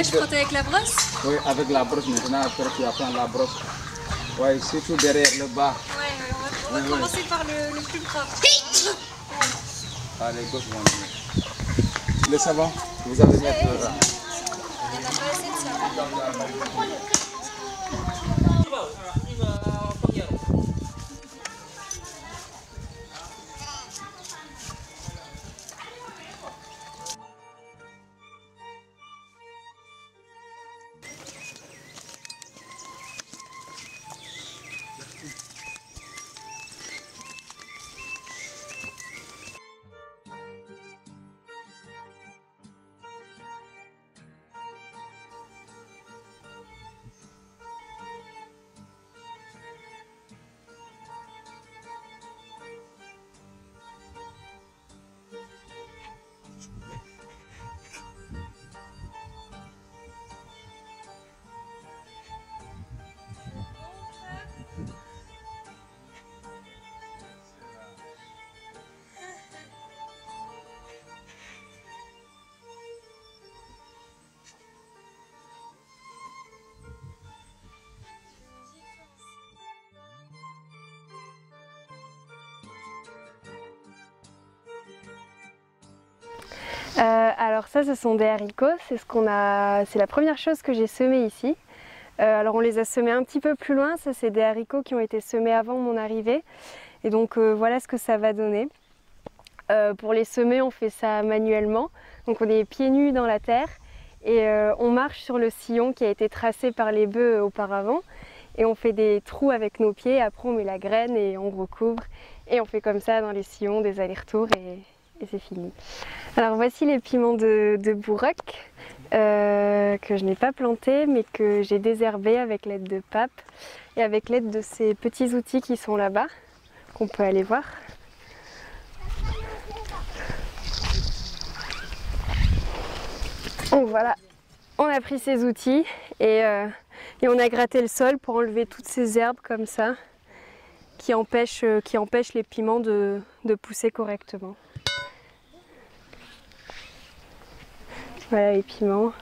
je frotte avec la brosse? Oui, avec la brosse. Maintenant, après, tu vas prendre la brosse. Oui, surtout derrière le bas. Ouais, on va commencer par le plus propre. Allez, gauche, le savon, vous allez mettre là. Il n'y en a pas assez de savon. Alors ça, ce sont des haricots, c'est la première chose que j'ai semée ici. Alors on les a semés un petit peu plus loin, ça c'est des haricots qui ont été semés avant mon arrivée. Et donc voilà ce que ça va donner. Pour les semer, on fait ça manuellement. Donc on est pieds nus dans la terre et on marche sur le sillon qui a été tracé par les bœufs auparavant. Et on fait des trous avec nos pieds, après on met la graine et on recouvre. Et on fait comme ça dans les sillons, des allers-retours et c'est fini. Alors voici les piments de Bourroc que je n'ai pas plantés mais que j'ai désherbés avec l'aide de Pape et avec l'aide de ces petits outils qui sont là-bas, qu'on peut aller voir. Donc voilà, on a pris ces outils et on a gratté le sol pour enlever toutes ces herbes comme ça qui empêchent les piments de pousser correctement. Voilà les piments.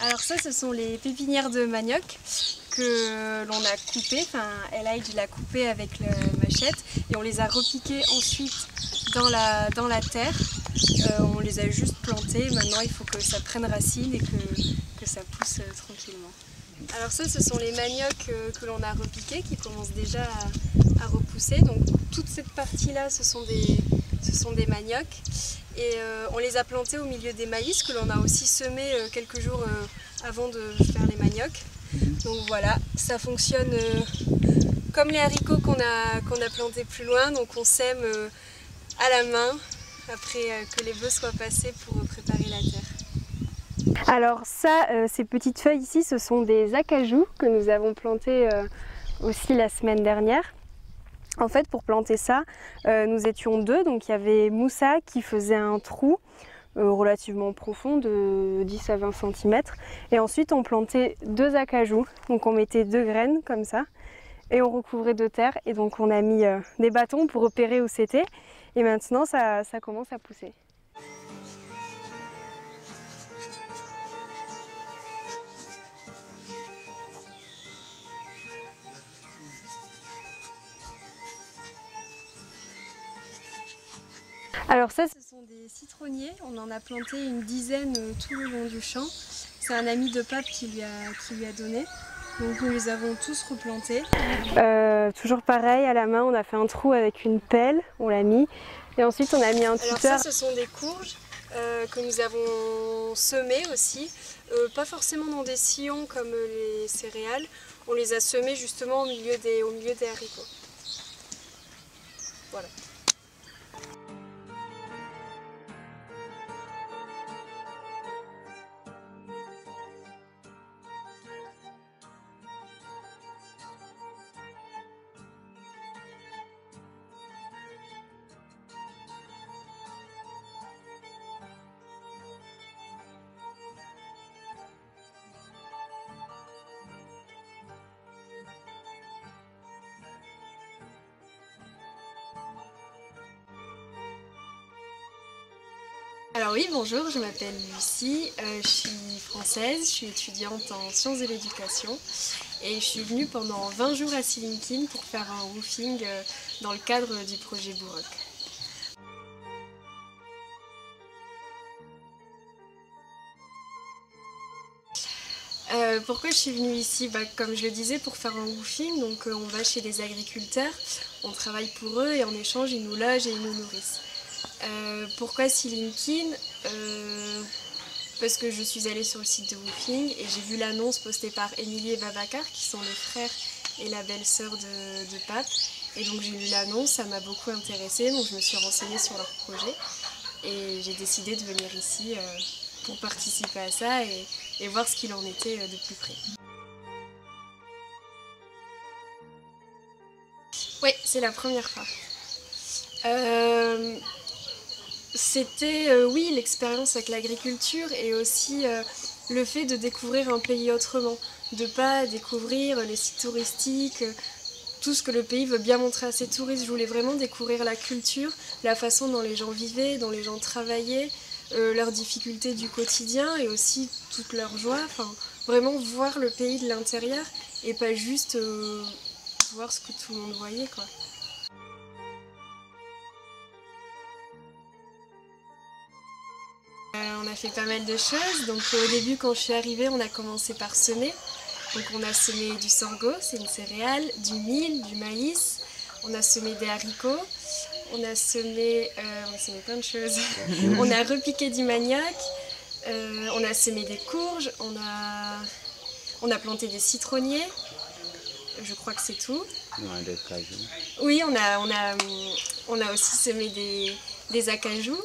Alors ça, ce sont les pépinières de manioc que l'on a coupées. Enfin, Elaïd l'a coupé avec la machette et on les a repiquées ensuite dans la terre. On les a juste plantées. Maintenant, il faut que ça prenne racine et que ça pousse tranquillement. Alors ça, ce sont les maniocs que l'on a repiqués qui commencent déjà à repousser. Donc toute cette partie-là, ce sont des maniocs. Et on les a plantés au milieu des maïs que l'on a aussi semés quelques jours avant de faire les maniocs. Donc voilà, ça fonctionne comme les haricots qu'on a plantés plus loin. Donc on sème à la main après que les bœufs soient passés pour préparer la terre. Alors ça, ces petites feuilles ici, ce sont des acajou que nous avons plantés aussi la semaine dernière. En fait, pour planter ça, nous étions deux, donc il y avait Moussa qui faisait un trou relativement profond de 10 à 20 cm. Et ensuite, on plantait deux acajou, donc on mettait deux graines comme ça, et on recouvrait de terre. Et donc on a mis des bâtons pour repérer où c'était. Et maintenant, ça commence à pousser. Alors ça, ce sont des citronniers. On en a planté une dizaine tout le long du champ. C'est un ami de Pape qui lui a donné. Donc nous les avons tous replantés. Toujours pareil, à la main, on a fait un trou avec une pelle, on l'a mis. Et ensuite, on a mis un tuteur. Alors ça, ce sont des courges que nous avons semées aussi. Pas forcément dans des sillons comme les céréales. On les a semées justement au milieu des haricots. Voilà. Alors oui, bonjour, je m'appelle Lucie, je suis française, je suis étudiante en sciences de l'éducation et je suis venue pendant 20 jours à Silinkine pour faire un woofing dans le cadre du projet Bouroc. Pourquoi je suis venue ici? Comme je le disais, pour faire un woofing, donc on va chez des agriculteurs, on travaille pour eux et en échange ils nous logent et ils nous nourrissent. Pourquoi Silinkine? Parce que je suis allée sur le site de woofing et j'ai vu l'annonce postée par Émilie et Babacar, qui sont les frères et la belle-sœur de Pape. Et donc j'ai lu l'annonce, ça m'a beaucoup intéressée, donc je me suis renseignée sur leur projet et j'ai décidé de venir ici pour participer à ça et voir ce qu'il en était de plus près. Oui, c'est la première fois. C'était, oui, l'expérience avec l'agriculture et aussi le fait de découvrir un pays autrement, de ne pas découvrir les sites touristiques, tout ce que le pays veut bien montrer à ses touristes. Je voulais vraiment découvrir la culture, la façon dont les gens vivaient, dont les gens travaillaient, leurs difficultés du quotidien et aussi toute leur joie. Enfin, vraiment voir le pays de l'intérieur et pas juste voir ce que tout le monde voyait, quoi. On a fait pas mal de choses. Donc au début, quand je suis arrivée, on a commencé par semer. Donc on a semé du sorgho, c'est une céréale, du mil, du maïs. On a semé des haricots. On a semé plein de choses. On a repiqué du manioc. On a semé des courges. On a planté des citronniers. Je crois que c'est tout. Des cajous. Oui, on a aussi semé des acajou.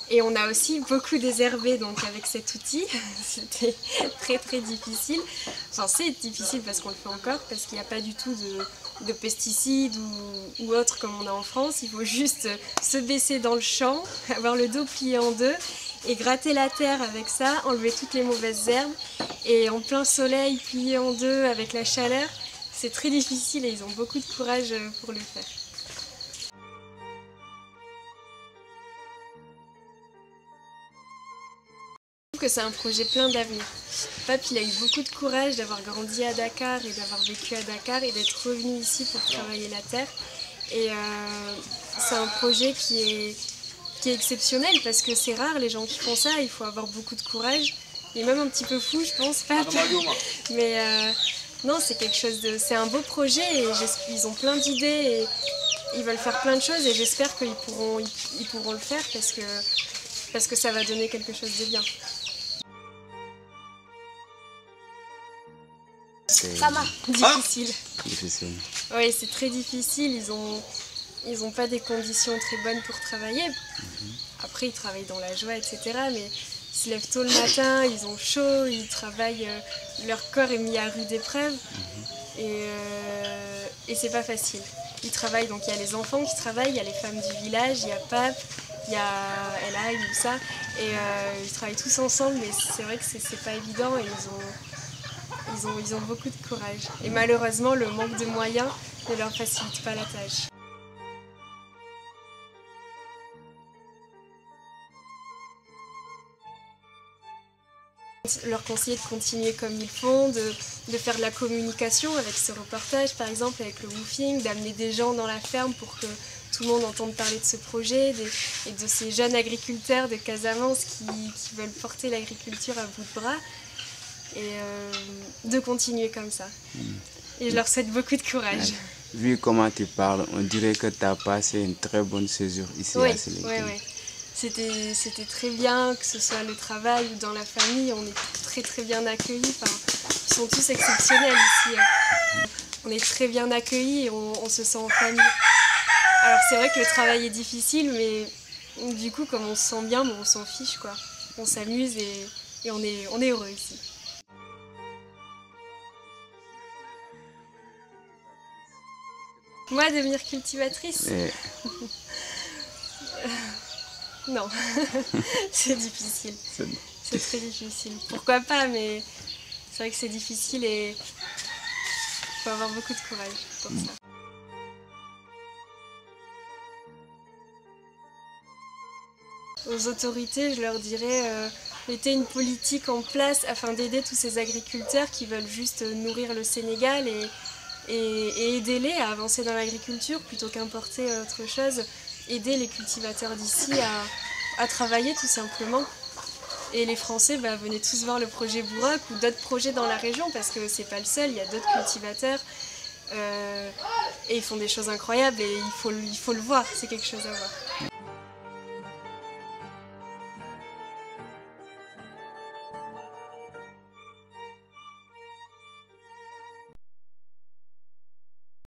Et on a aussi beaucoup désherbé donc avec cet outil. C'était très très difficile. Enfin c'est difficile parce qu'on le fait encore, parce qu'il n'y a pas du tout de pesticides ou autre comme on a en France. Il faut juste se baisser dans le champ, avoir le dos plié en deux et gratter la terre avec ça, enlever toutes les mauvaises herbes. Et en plein soleil, plié en deux avec la chaleur, c'est très difficile et ils ont beaucoup de courage pour le faire. Que c'est un projet plein d'avenir. Pape, il a eu beaucoup de courage d'avoir grandi à Dakar et d'avoir vécu à Dakar et d'être revenu ici pour travailler la terre. Et c'est un projet qui est exceptionnel parce que c'est rare les gens qui font ça, il faut avoir beaucoup de courage. Il est même un petit peu fou, je pense, Pape. Mais non, c'est quelque chose de... C'est un beau projet et ils ont plein d'idées et ils veulent faire plein de choses et j'espère qu'ils pourront le faire parce que ça va donner quelque chose de bien. Difficile. Difficile. Oui, c'est très difficile. Ils ont pas des conditions très bonnes pour travailler. Après, ils travaillent dans la joie, etc. Mais ils se lèvent tôt le matin, ils ont chaud, ils travaillent. Leur corps est mis à rude épreuve. Et c'est pas facile. Ils travaillent, donc il y a les enfants qui travaillent, il y a les femmes du village, il y a Pape, il y a Ella et Moussa. Et ils travaillent tous ensemble, mais c'est vrai que c'est pas évident et ils ont beaucoup de courage. Et malheureusement, le manque de moyens ne leur facilite pas la tâche. Leur conseiller de continuer comme ils font, de faire de la communication avec ce reportage, par exemple avec le woofing, d'amener des gens dans la ferme pour que tout le monde entende parler de ce projet et de ces jeunes agriculteurs de Casamance qui veulent porter l'agriculture à bout de bras. Et de continuer comme ça. Et je leur souhaite beaucoup de courage. Vu comment tu parles, on dirait que tu as passé une très bonne séjour ici à Silinkine. Oui. C'était très bien, que ce soit le travail ou dans la famille, on est très très bien accueillis. Enfin, ils sont tous exceptionnels ici. On est très bien accueillis et on se sent en famille. Alors c'est vrai que le travail est difficile, mais du coup comme on se sent bien, on s'en fiche quoi. On s'amuse et on est heureux ici. Moi, devenir cultivatrice non, c'est difficile. C'est très difficile. Pourquoi pas, mais c'est vrai que c'est difficile et il faut avoir beaucoup de courage pour ça. aux autorités, je leur dirais mettez une politique en place afin d'aider tous ces agriculteurs qui veulent juste nourrir le Sénégal et aider-les à avancer dans l'agriculture plutôt qu'importer autre chose. Aider les cultivateurs d'ici à travailler tout simplement. Et les Français, venez tous voir le projet Bourak ou d'autres projets dans la région parce que c'est pas le seul, il y a d'autres cultivateurs et ils font des choses incroyables et il faut le voir, c'est quelque chose à voir.